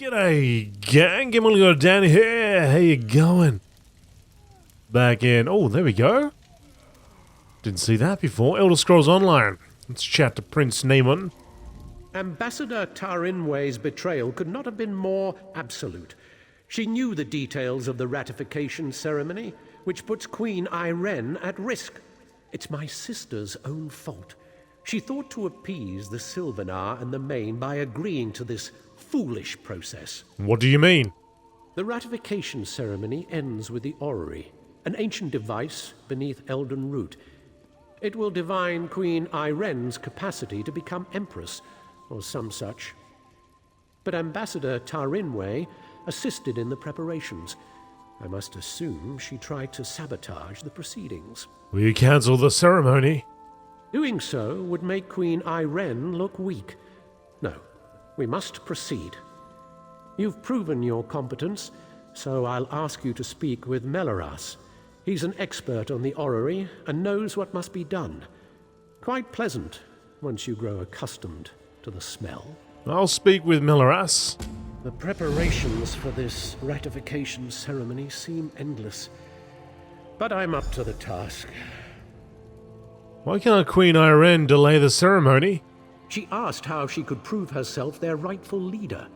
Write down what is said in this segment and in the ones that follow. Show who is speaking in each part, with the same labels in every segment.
Speaker 1: G'day, gang. GameolioDan here. How you going? Back in... Oh, there we go. Didn't see that before. Elder Scrolls Online. Let's chat to Prince Naemon.
Speaker 2: Ambassador Tarinway's betrayal could not have been more absolute. She knew the details of the ratification ceremony, which puts Queen Irene at risk. It's my sister's own fault. She thought to appease the Sylvanar and the Main by agreeing to this foolish process.
Speaker 1: What do you mean?
Speaker 2: The ratification ceremony ends with the orrery, an ancient device beneath Elden Root. It will divine Queen Irene's capacity to become Empress, or some such. But Ambassador Tarinway assisted in the preparations. I must assume she tried to sabotage the proceedings.
Speaker 1: Will you cancel the ceremony?
Speaker 2: Doing so would make Queen Irene look weak. No, we must proceed. You've proven your competence, so I'll ask you to speak with Melaras. He's an expert on the orrery and knows what must be done. Quite pleasant once you grow accustomed to the smell.
Speaker 1: I'll speak with Melaras.
Speaker 2: The preparations for this ratification ceremony seem endless, but I'm up to the task.
Speaker 1: Why can't Queen Irene delay the ceremony?
Speaker 2: She asked how she could prove herself their rightful leader.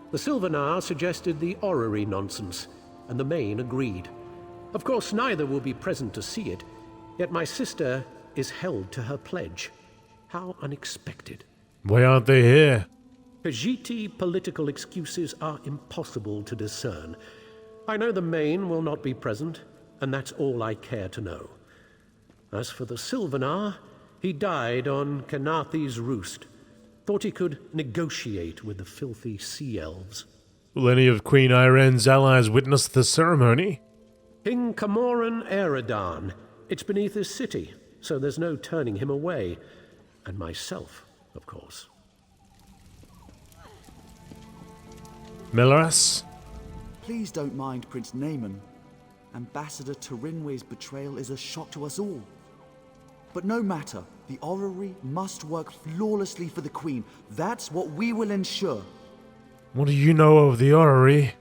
Speaker 2: The Sylvanar suggested the orrery nonsense, and the Main agreed. Of course, neither will be present to see it, yet my sister is held to her pledge. How unexpected.
Speaker 1: Why aren't they here?
Speaker 2: Khajiiti political excuses are impossible to discern. I know the Main will not be present, and that's all I care to know. As for the Sylvanar, he died on Kanathi's roost. Thought he could negotiate with the filthy sea elves.
Speaker 1: Will any of Queen Irene's allies witness the ceremony?
Speaker 2: King Camoran Eridan. It's beneath his city, so there's no turning him away. And myself, of course.
Speaker 1: Melaras?
Speaker 3: Please don't mind Prince Naemon. Ambassador Tarinway's betrayal is a shock to us all. But no matter, the orrery must work flawlessly for the Queen. That's what we will ensure.
Speaker 1: What do you know of the orrery?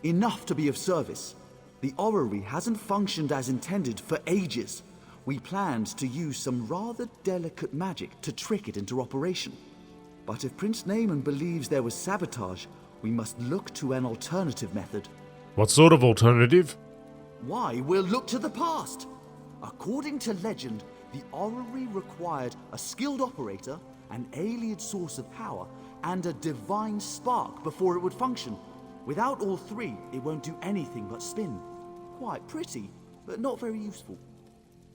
Speaker 3: Enough to be of service. The orrery hasn't functioned as intended for ages. We planned to use some rather delicate magic to trick it into operation. But if Prince Naemon believes there was sabotage, we must look to an alternative method.
Speaker 1: What sort of alternative?
Speaker 3: Why, we'll look to the past. According to legend, the orrery required a skilled operator, an alien source of power, and a divine spark before it would function. Without all three, it won't do anything but spin. Quite pretty, but not very useful.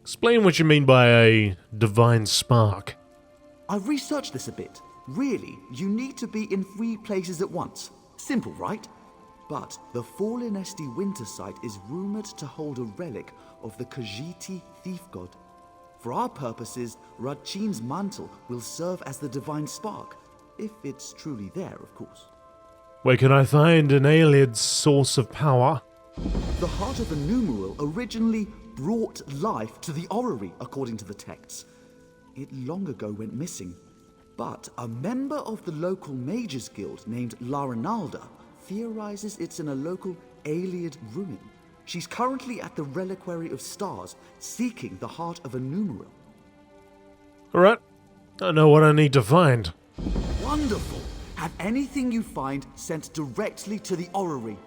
Speaker 1: Explain what you mean by a divine spark.
Speaker 3: I've researched this a bit. Really, you need to be in 3 places at once. Simple, right? But the Fallen Esti Winter site is rumored to hold a relic of the Khajiiti thief god. For our purposes, Radchin's mantle will serve as the divine spark, if it's truly there, of course.
Speaker 1: Where can I find an alien source of power?
Speaker 3: The heart of a numeral originally brought life to the orrery, according to the texts. It long ago went missing, but a member of the local mages guild named Larinalda theorizes it's in a local alien ruin. She's currently at the Reliquary of Stars, seeking the heart of a numeral.
Speaker 1: Alright, I know what I need to find.
Speaker 3: Wonderful! Have anything you find sent directly to the orrery.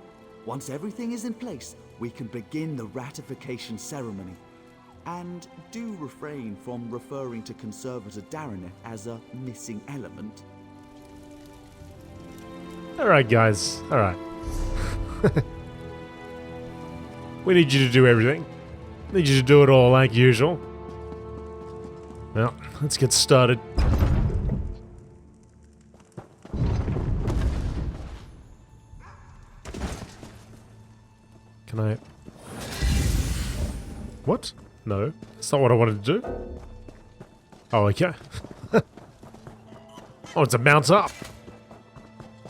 Speaker 3: Once everything is in place, we can begin the ratification ceremony. And do refrain from referring to Conservator Darineth as a missing element.
Speaker 1: Alright guys, alright. We need you to do everything. Need you to do it all like usual. Well, let's get started. Can I... What? No, that's not what I wanted to do. Oh, okay. Oh, it's a bounce up.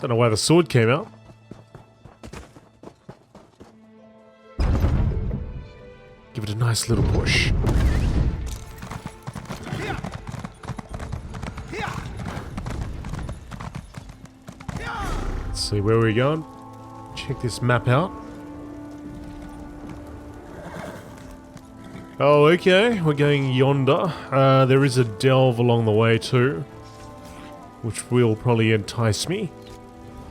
Speaker 1: Don't know why the sword came out. Give it a nice little push. Let's see where we're going. Check this map out. Oh, okay. We're going yonder. There is a delve along the way too, which will probably entice me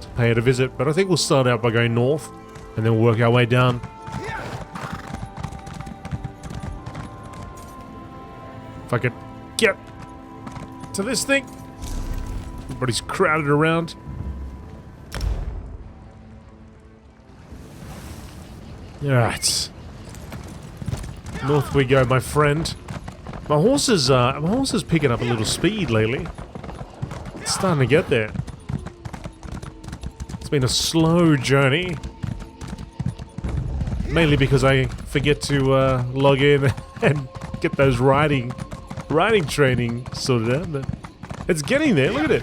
Speaker 1: to pay it a visit. But I think we'll start out by going north and then work our way down. If I could get to this thing. Everybody's crowded around. Alright. North we go, my friend. My horse is picking up a little speed lately. It's starting to get there. It's been a slow journey. Mainly because I forget to log in and get those riding training sorted out, but it's getting there, look at it.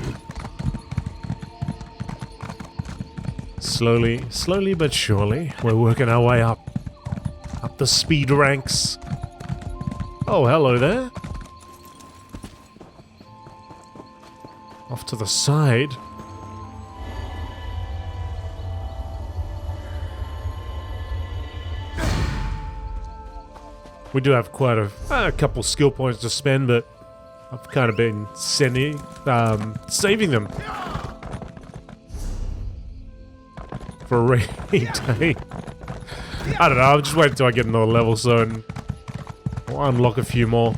Speaker 1: Slowly but surely, we're working our way up the speed ranks. Oh, hello there. Off to the side. We do have quite a couple skill points to spend, but I've kind of been saving them for a rainy day. I don't know, I'll just wait until I get another level so I'll unlock a few more.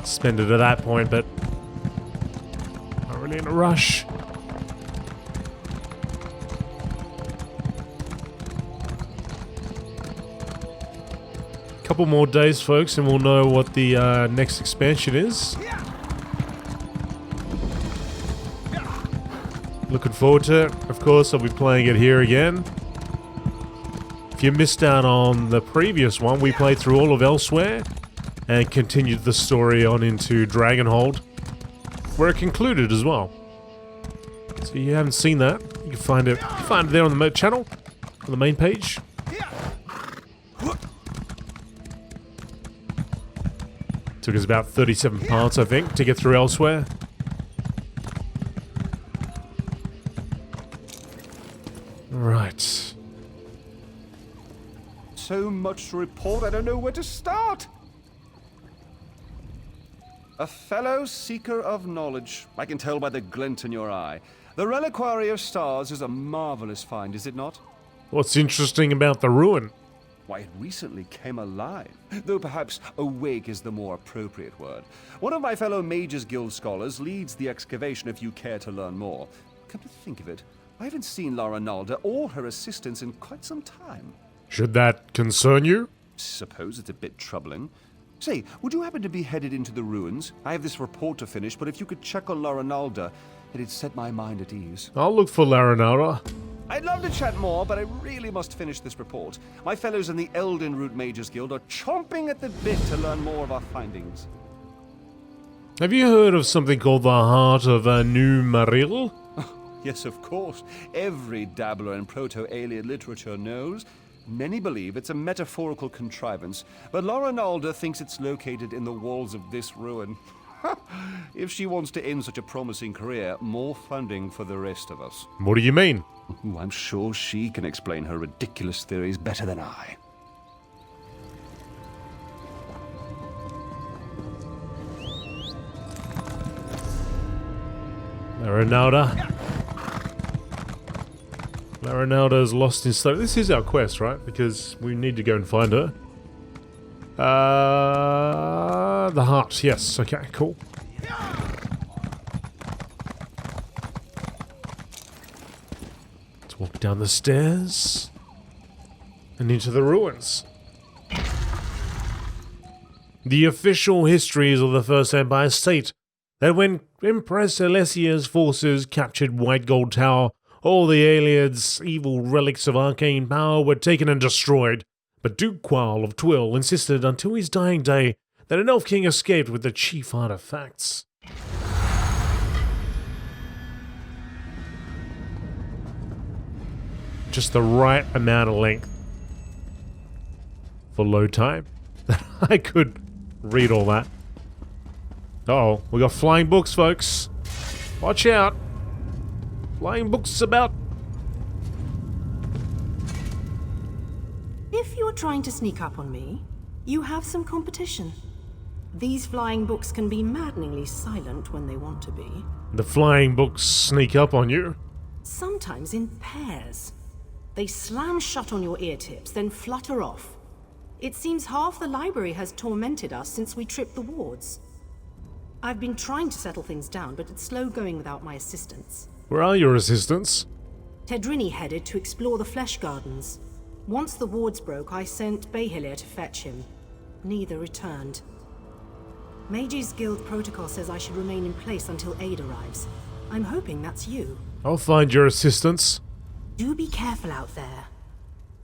Speaker 1: Spend it at that point, but not really in a rush. Couple more days, folks, and we'll know what the next expansion is. Looking forward to it. Of course, I'll be playing it here again. If you missed out on the previous one, we played through all of Elsewhere and continued the story on into Dragonhold, where it concluded as well. So if you haven't seen that, you can find it there on the channel, on the main page. Took us about 37 parts, I think, to get through Elsewhere. Right.
Speaker 4: So much to report, I don't know where to start. A fellow seeker of knowledge. I can tell by the glint in your eye. The Reliquary of Stars is a marvelous find, is it not?
Speaker 1: What's interesting about the ruin?
Speaker 4: Why, it recently came alive, though perhaps awake is the more appropriate word. One of my fellow Mages Guild scholars leads the excavation if you care to learn more. Come to think of it, I haven't seen Lara Nalda or her assistants in quite some time.
Speaker 1: Should that concern you?
Speaker 4: Suppose it's a bit troubling. Say, would you happen to be headed into the ruins? I have this report to finish, but if you could check on Lara Nalda, it'd set my mind at ease.
Speaker 1: I'll look for Laranara.
Speaker 4: I'd love to chat more, but I really must finish this report. My fellows in the Elden Root Mages Guild are chomping at the bit to learn more of our findings.
Speaker 1: Have you heard of something called the Heart of Tamriel?
Speaker 4: Yes, of course. Every dabbler in proto-alien literature knows. Many believe it's a metaphorical contrivance, but Lara Nalda thinks it's located in the walls of this ruin. If she wants to end such a promising career, more funding for the rest of us.
Speaker 1: What do you mean?
Speaker 4: Ooh, I'm sure she can explain her ridiculous theories better than I. Laranalda is lost in study. This is our quest, right? Because we need to go and find her. The heart. Yes. Okay. Cool. Let's walk down the stairs and into the ruins. The official histories of the First Empire state that when Empress Alessia's forces captured White Gold Tower, all the aliens' evil relics of arcane power were taken and destroyed. But Duke Qual of Twill insisted until his dying day that an Elf King escaped with the chief artifacts. Just the right amount of length for load time that I could read all that. Uh-oh, we got flying books, folks. Watch out. Flying books about
Speaker 5: If you're trying to sneak up on me, you have some competition. These flying books can be maddeningly silent when they want to be.
Speaker 4: The flying books sneak up on you?
Speaker 5: Sometimes in pairs. They slam shut on your ear tips, then flutter off. It seems half the library has tormented us since we tripped the wards. I've been trying to settle things down, but it's slow going without my assistance.
Speaker 4: Where are your assistants?
Speaker 5: Tedrini headed to explore the Flesh Gardens. Once the wards broke, I sent Behilir to fetch him. Neither returned. Mages Guild protocol says I should remain in place until aid arrives. I'm hoping that's you.
Speaker 4: I'll find your assistants.
Speaker 5: Do be careful out there.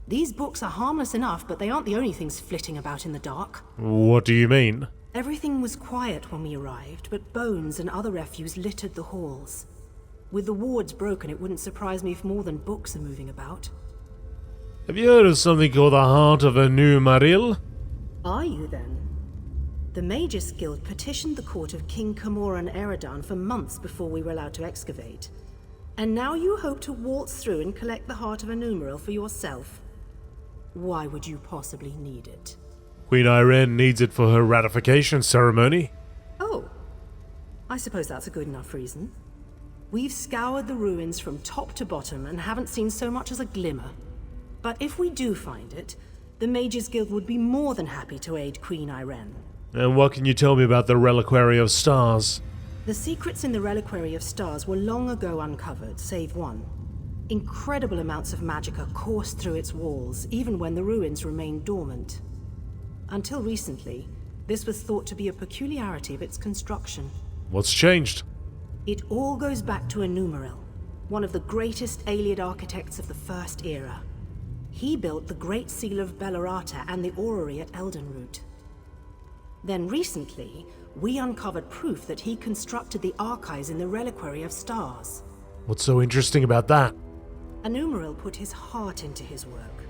Speaker 5: These books are harmless enough, but they aren't the only things flitting about in the dark.
Speaker 4: What do you mean?
Speaker 5: Everything was quiet when we arrived, but bones and other refuse littered the halls. With the wards broken, it wouldn't surprise me if more than books are moving about.
Speaker 4: Have you heard of something called the Heart of Tamriel?
Speaker 5: Are you then? The Mages Guild petitioned the court of King Camoran Eridan for months before we were allowed to excavate. And now you hope to waltz through and collect the Heart of Tamriel for yourself. Why would you possibly need it?
Speaker 4: Queen Irene needs it for her ratification ceremony.
Speaker 5: Oh, I suppose that's a good enough reason. We've scoured the ruins from top to bottom and haven't seen so much as a glimmer. But if we do find it, the Mages Guild would be more than happy to aid Queen Irene.
Speaker 4: And what can you tell me about the Reliquary of Stars?
Speaker 5: The secrets in the Reliquary of Stars were long ago uncovered, save one. Incredible amounts of magicka coursed through its walls, even when the ruins remained dormant. Until recently, this was thought to be a peculiarity of its construction.
Speaker 4: What's changed?
Speaker 5: It all goes back to Tamriel, one of the greatest Ayleid architects of the First Era. He built the Great Seal of Bellerata and the orrery at Eldenroot. Then recently, we uncovered proof that he constructed the archives in the Reliquary of Stars.
Speaker 4: What's so interesting about that?
Speaker 5: Tamriel put his heart into his work.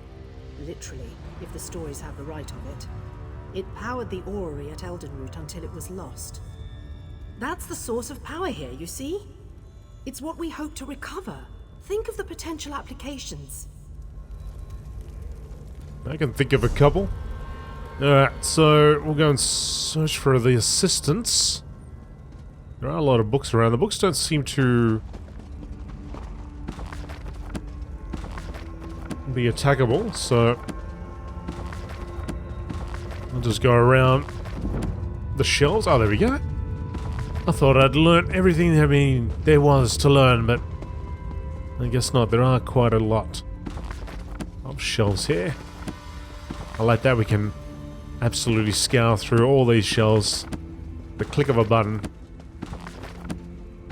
Speaker 5: Literally, if the stories have the right of it. It powered the orrery at Eldenroot until it was lost. That's the source of power here, you see? It's what we hope to recover. Think of the potential applications.
Speaker 4: I can think of a couple. Alright, so we'll go and search for the assistants. There are a lot of books around. The books don't seem to be attackable, so I'll just go around the shelves. Oh, there we go. I thought I'd learnt everything there was to learn, but I guess not. There are quite a lot of shelves here. I like that we can absolutely scour through all these shelves, the click of a button,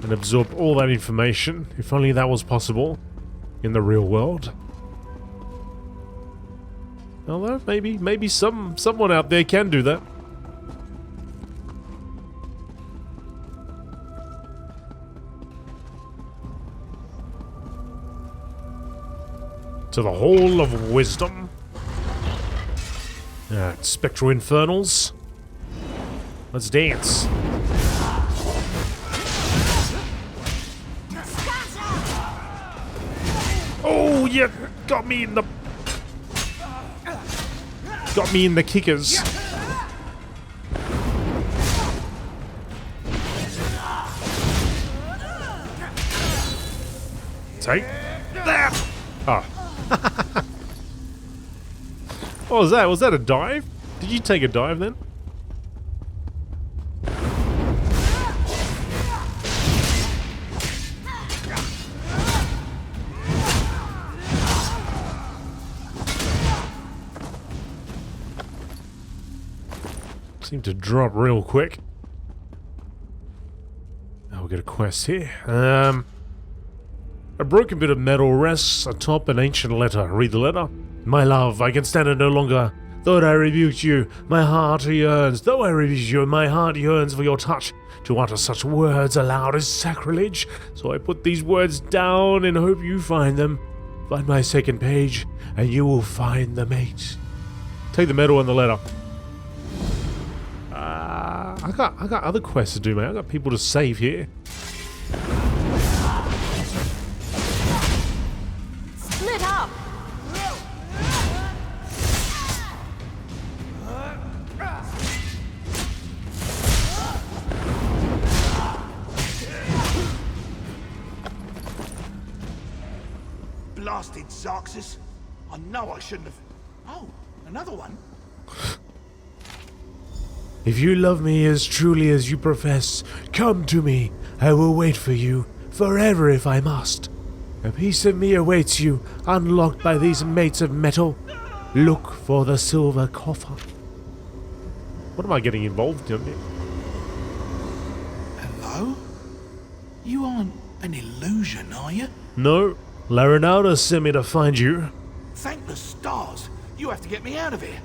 Speaker 4: and absorb all that information. If only that was possible in the real world. Although maybe someone out there can do that. To the Hall of Wisdom. Spectral Infernals. Let's dance. Oh, yeah, got me in the kickers. Take that. Oh. What was that? Was that a dive? Did you take a dive then? Seemed to drop real quick. Oh, we'll get a quest here. A broken bit of metal rests atop an ancient letter. Read the letter. My love, I can stand it no longer. Though I rebuked you, my heart yearns. Though I rebuked you, my heart yearns for your touch. To utter such words aloud is sacrilege. So I put these words down and hope you find them. Find my second page, and you will find the mate. Take the medal and the letter. I got other quests to do, mate. I got people to save here.
Speaker 5: Split up!
Speaker 6: blasted Xarxes. I know I shouldn't have... Oh, another one?
Speaker 4: If you love me as truly as you profess, come to me. I will wait for you, forever if I must. A piece of me awaits you, unlocked by these mates of metal. Look for the silver coffer.
Speaker 1: What am I getting involved in?
Speaker 6: Hello? You aren't an illusion, are you?
Speaker 4: No, Larinalda sent me to find you.
Speaker 6: Thank the stars. You have to get me out of here.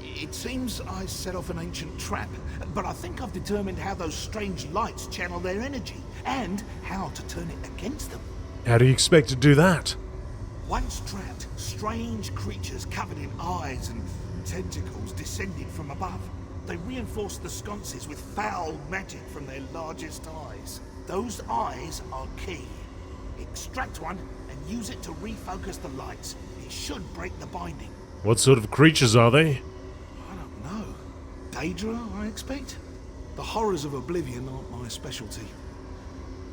Speaker 6: It seems I set off an ancient trap, but I think I've determined how those strange lights channel their energy, and how to turn it against them.
Speaker 4: How do you expect to do that?
Speaker 6: Once trapped, strange creatures covered in eyes and tentacles descended from above. They reinforced the sconces with foul magic from their largest eyes. Those eyes are key. Extract one and use it to refocus the lights. It should break the binding.
Speaker 4: What sort of creatures are they?
Speaker 6: I don't know. Daedra, I expect? The horrors of Oblivion aren't my specialty.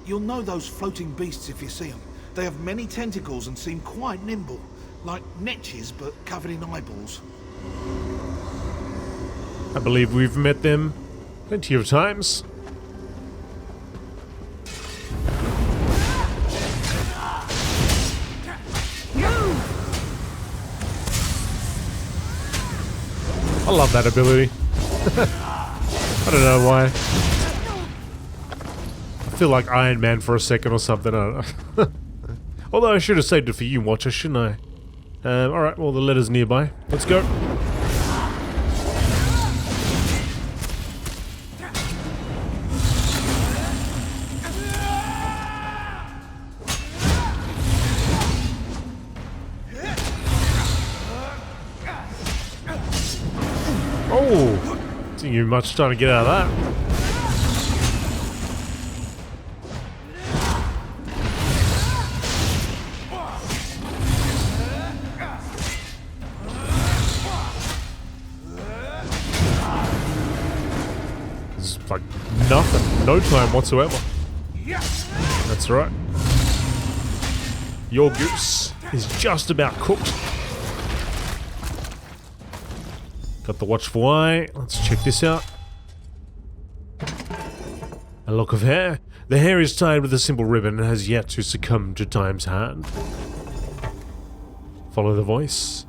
Speaker 6: You'll know those floating beasts if you see them. They have many tentacles and seem quite nimble, like netches but covered in eyeballs.
Speaker 1: I believe we've met them plenty of times. I love that ability. I don't know why. I feel like Iron Man for a second or something, I don't know. Although I should have saved it for you, Watcher, shouldn't I? Alright, well the letter's nearby. Let's go. Oh! Didn't give me much time to get out of that. Like nothing, no time whatsoever. That's right. Your goose is just about cooked. Got the watchful eye. Let's check this out. A lock of hair. The hair is tied with a simple ribbon and has yet to succumb to time's hand. Follow the voice.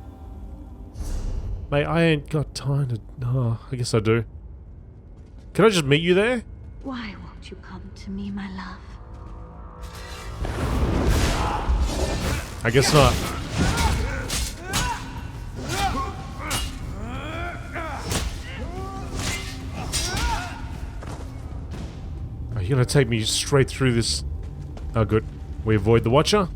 Speaker 1: Mate, I ain't got time to... Oh, I guess I do. Can I just meet you there?
Speaker 7: Why won't you come to me, my love?
Speaker 1: I guess not. Are you gonna take me straight through this? Oh, good. We avoid the Watcher.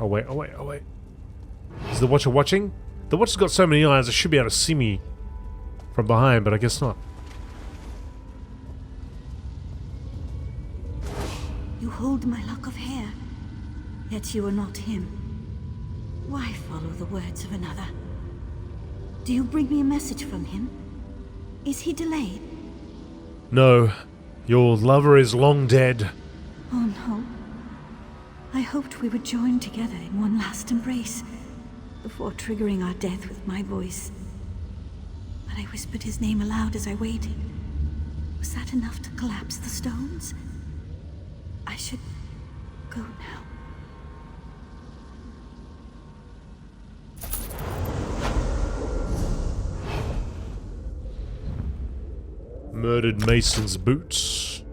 Speaker 1: Oh wait, oh wait, oh wait. Is the Watcher watching? The Watcher's got so many eyes, it should be able to see me from behind, but I guess not.
Speaker 7: You hold my lock of hair, yet you are not him. Why follow the words of another? Do you bring me a message from him? Is he delayed?
Speaker 1: No, your lover is long dead.
Speaker 7: Oh no. I hoped we would join together in one last embrace, before triggering our death with my voice. But I whispered his name aloud as I waited. Was that enough to collapse the stones? I should go now.
Speaker 1: Murdered Mason's boots.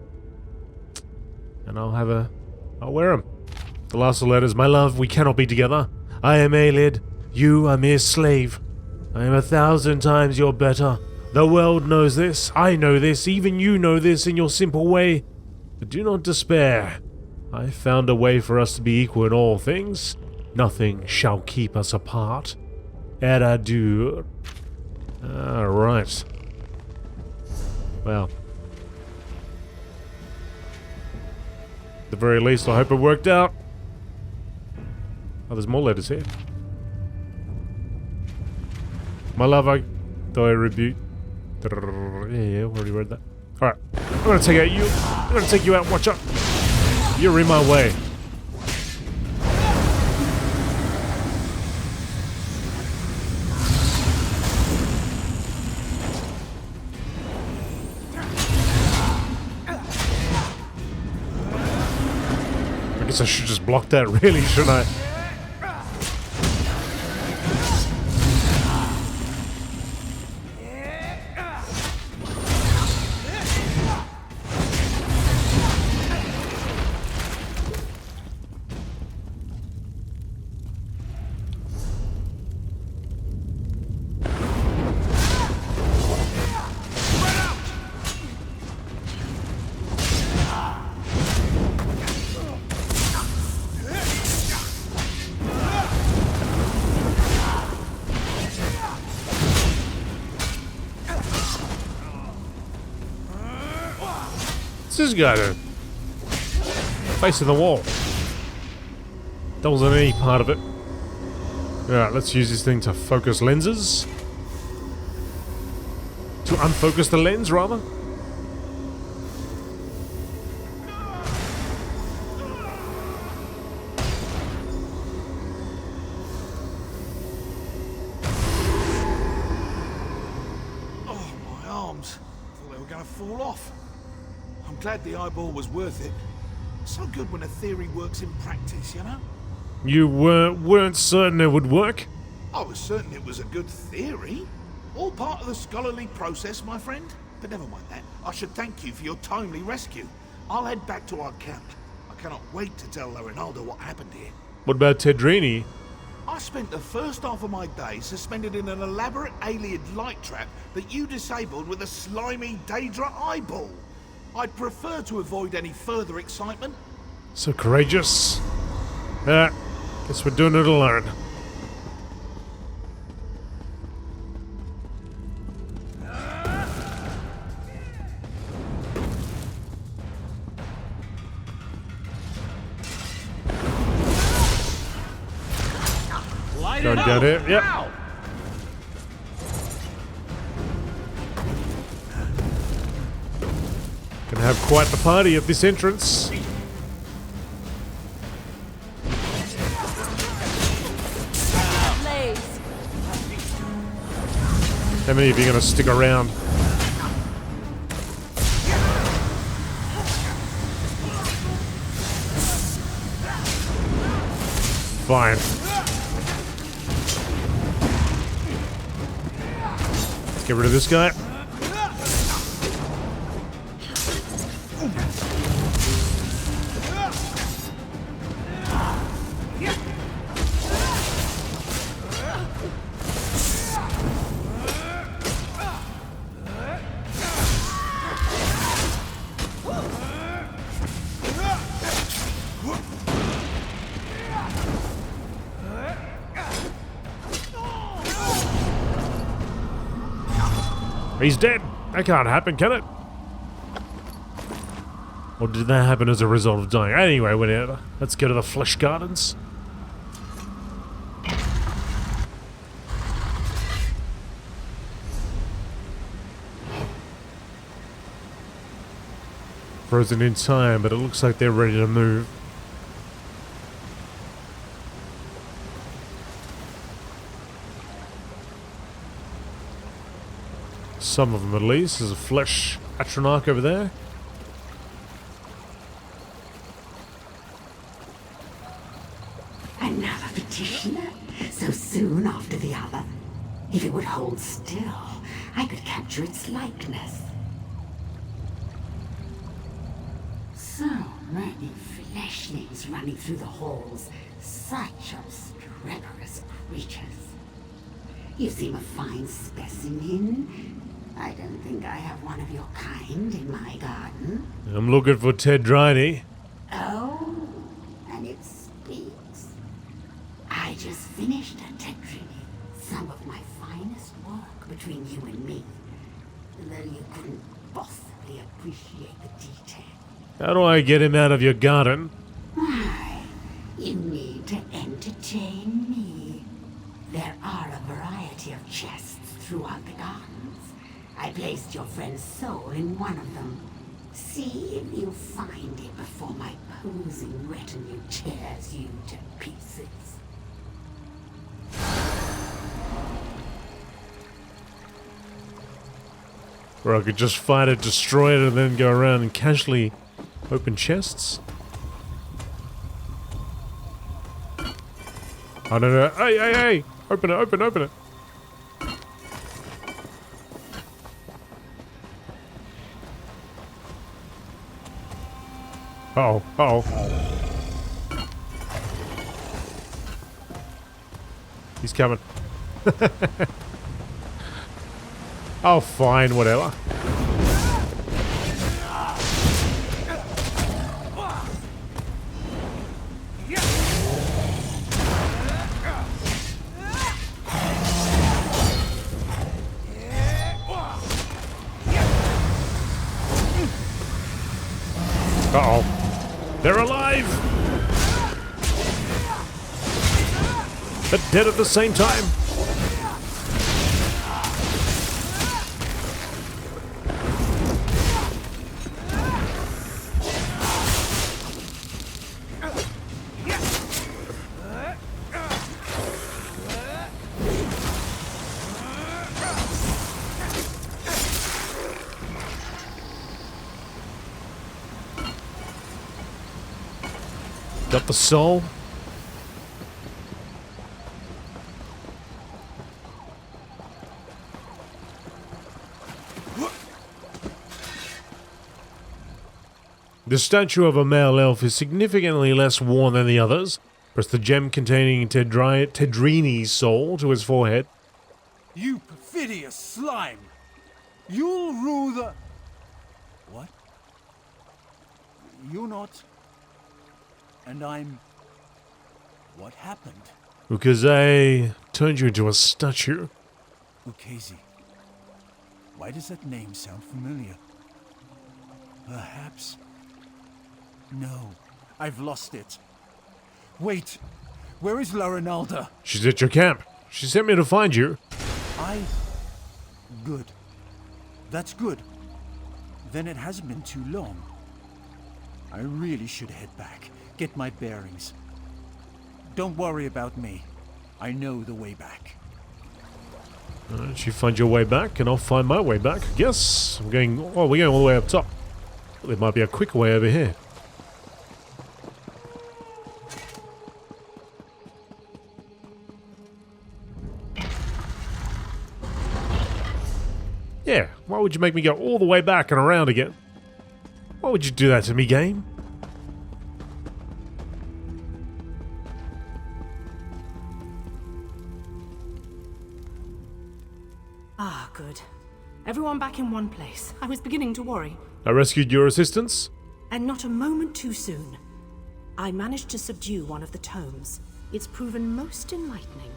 Speaker 1: And I'll wear them. The last of the letters. My love, we cannot be together. I am Aelid. You are mere slave. I am 1,000 times your better. The world knows this. I know this. Even you know this in your simple way. But do not despair. I found a way for us to be equal in all things. Nothing shall keep us apart. Eradur. Alright. Well. At the very least, I hope it worked out. Oh, there's more letters here. My love, though I rebuke. Yeah, already read that. Alright, I'm gonna take out you. I'm gonna take you out, watch out. You're in my way. I guess I should just block that, really, shouldn't I? What's this guy doing? Facing the wall. That wasn't any part of it. Alright, let's use this thing to focus lenses. To unfocus the lens, rather.
Speaker 6: Oh, my arms. Thought they were going to fall off. I'm glad the eyeball was worth it. So good when a theory works in practice, you know?
Speaker 1: You weren't certain it would work?
Speaker 6: I was certain it was a good theory. All part of the scholarly process, my friend. But never mind that. I should thank you for your timely rescue. I'll head back to our camp. I cannot wait to tell Rinaldo what happened here.
Speaker 1: What about Tedrini?
Speaker 6: I spent the first half of my day suspended in an elaborate alien light trap that you disabled with a slimy Daedra eyeball. I'd prefer to avoid any further excitement.
Speaker 1: So courageous. Guess we're doing it alone. Going down here, yep. Gonna have quite the party at this entrance. How many of you are gonna stick around? Fine. Let's get rid of this guy. He's dead. That can't happen, can it? Or did that happen as a result of dying? Anyway, whatever. Let's go to the Flesh Gardens. Frozen in time, but it looks like they're ready to move. Some of them at least. There's a Flesh Atronach over there.
Speaker 8: Another petitioner? So soon after the other? If it would hold still, I could capture its likeness. So many fleshlings running through the halls. Such obstreperous creatures. You seem a fine specimen. I don't think I have one of your kind in my garden.
Speaker 1: I'm looking for Tedrini.
Speaker 8: Oh, and it speaks. I just finished a Tedrini, some of my finest work between you and me. Though you couldn't possibly appreciate the detail.
Speaker 1: How do I get him out of your garden?
Speaker 8: Why, you need to entertain me. There are a variety of chests throughout the gardens. I've placed your friend's soul in one of them. See if you find it before my posing retinue tears you to pieces.
Speaker 4: Or I could just fight it, destroy it, and then go around and casually open chests. I don't know. Hey, hey, hey! Open it, open it. Oh, he's coming. Oh, fine, whatever. Uh-oh. They're alive! But dead at the same time. Got the soul. The statue of a male elf is significantly less worn than the others. Press the gem containing Tedrini's soul to his forehead.
Speaker 9: You perfidious slime! You'll rule the... What? You're not... And I'm... What happened?
Speaker 4: Because I turned you into a statue.
Speaker 9: Ukezi. Why does that name sound familiar? Perhaps... No, I've lost it. Wait, where is La Ronalda?
Speaker 4: She's at your camp. She sent me to find you.
Speaker 9: Good. That's good. Then it hasn't been too long. I really should head back, get my bearings. Don't worry about me. I know the way back.
Speaker 4: Alright, you find your way back, and I'll find my way back. Yes, I'm going... Oh, we're going all the way up top. Well, there might be a quicker way over here. Yeah, why would you make me go all the way back and around again? Why would you do that to me, game?
Speaker 5: Ah, good. Everyone back in one place. I was beginning to worry.
Speaker 4: I rescued your assistants.
Speaker 5: And not a moment too soon. I managed to subdue one of the tomes. It's proven most enlightening.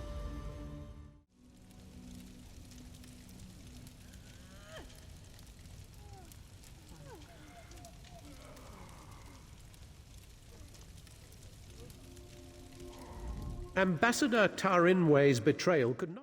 Speaker 2: Ambassador Tarinway's betrayal could not...